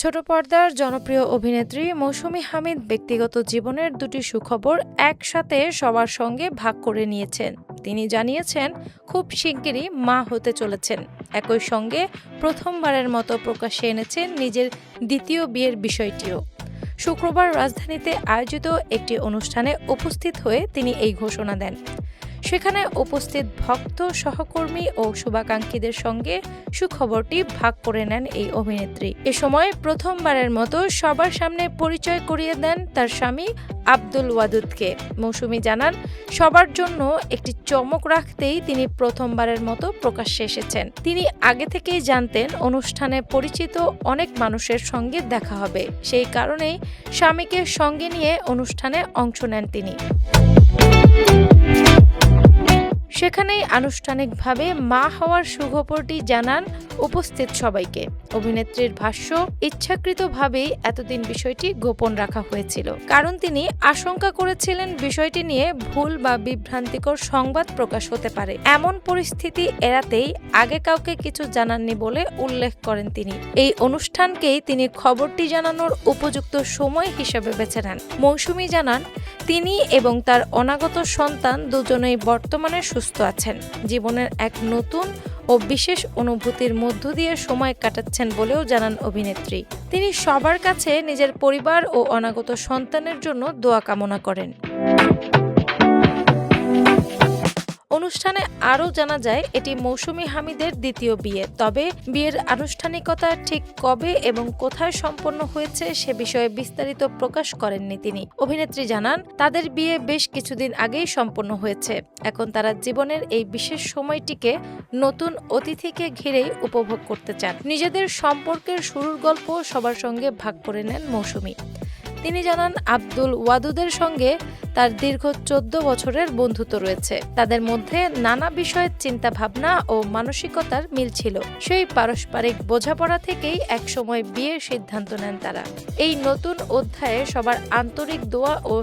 ছোট পর্দার জনপ্রিয় অভিনেত্রী মৌসুমী হামিদ ব্যক্তিগত জীবনের দুটি সুখবর একসাথে সবার সঙ্গে ভাগ করে নিয়েছেন। তিনি জানিয়েছেন খুব শিগগিরই মা হতে চলেছেন। একই সঙ্গে প্রথমবারের মতো প্রকাশ্যে এনেছেন নিজের দ্বিতীয় বিয়ের বিষয়টিও। শুক্রবার রাজধানীতে আয়োজিত একটি অনুষ্ঠানে উপস্থিত হয়ে তিনি এই ঘোষণা দেন। সেখানে উপস্থিত ভক্ত, সহকর্মী ও শুভাকাঙ্ক্ষীদের সঙ্গে সুখবরটি ভাগ করে নেন এই অভিনেত্রী। এ সময় প্রথমবারের মতো সবার সামনে পরিচয় করিয়ে দেন তার স্বামী আব্দুল ওয়াদুদকে। মৌসুমী জানান, সবার জন্য একটি চমক রাখতেই তিনি প্রথমবারের মতো প্রকাশ্যে এসেছেন। তিনি আগে থেকেই জানতেন অনুষ্ঠানে পরিচিত অনেক মানুষের সঙ্গে দেখা হবে, সেই কারণেই স্বামীকে সঙ্গে নিয়ে অনুষ্ঠানে অংশ নেন তিনি। সেখানেই আনুষ্ঠানিকভাবে মা হওয়ার সুখবরটি জানান উপস্থিত সবাইকে। অভিনেত্রীর ভাষ্য, ইচ্ছাকৃতভাবেই এতদিন বিষয়টি গোপন রাখা হয়েছিল, কারণ তিনি আশঙ্কা করেছিলেন বিষয়টি নিয়ে ভুল বা বিভ্রান্তিকর সংবাদ প্রকাশ হতে পারে। এমন পরিস্থিতি এড়াতেই আগে কাউকে কিছু জানাননি বলে উল্লেখ করেন তিনি। এই অনুষ্ঠানকেই তিনি খবরটি জানানোর উপযুক্ত সময় হিসেবে বেছে নেন। মৌসুমী জানান, তিনি এবং তার অনাগত সন্তান দুজনেই বর্তমানে সুস্থ আছেন। জীবনের এক নতুন ও বিশেষ অনুভূতির মধ্য দিয়ে সময় কাটাচ্ছেন বলেও জানান অভিনেত্রী। তিনি সবার কাছে নিজের পরিবার ও অনাগত সন্তানের জন্য দোয়া কামনা করেন। অনুষ্ঠানে আরও জানা যায়, এটি মৌসুমী হামিদের দ্বিতীয় বিয়ে। তবে বিয়ের আনুষ্ঠানিকতা ঠিক কবে এবং কোথায় সম্পন্ন হয়েছে সে বিষয়ে বিস্তারিত প্রকাশ করেননি তিনি। অভিনেত্রী জানান, তাদের বিয়ে বেশ কিছুদিন আগেই সম্পন্ন হয়েছে। এখন তারা জীবনের এই বিশেষ সময়টিকে নতুন অতিথিকে ঘিরেই উপভোগ করতে চান। নিজেদের সম্পর্কের শুরুর গল্প সবার সঙ্গে ভাগ করে নেন মৌসুমী। তিনি জানান, আব্দুল ওয়াদুদের সঙ্গে তার দীর্ঘ 14 বছরের বন্ধুত্ব রয়েছে। তাদের মধ্যে নানা বিষয়ের চিন্তা ভাবনা ও মানসিকতার মিল ছিল। সেই পারস্পরিক বোঝাপড়া থেকেই একসময় বিয়ের সিদ্ধান্ত নেন তারা। এই নতুন অধ্যায়ে সবার আন্তরিক দোয়া ও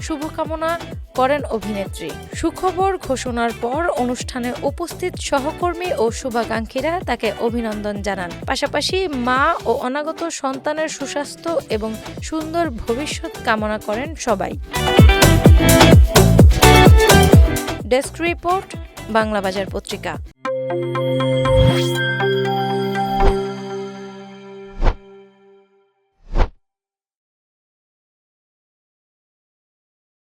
শুভকামনা করেন অভিনেত্রী। সুখবর ঘোষণার পর অনুষ্ঠানে উপস্থিত সহকর্মী ও শুভাকাঙ্ক্ষীরা তাকে অভিনন্দন জানান। পাশাপাশি মা ও অনাগত সন্তানের সুস্বাস্থ্য এবং সুন্দর ভবিষ্যৎ কামনা করেন সবাই। ডেস্ক রিপোর্ট, বাংলাবাজার পত্রিকা।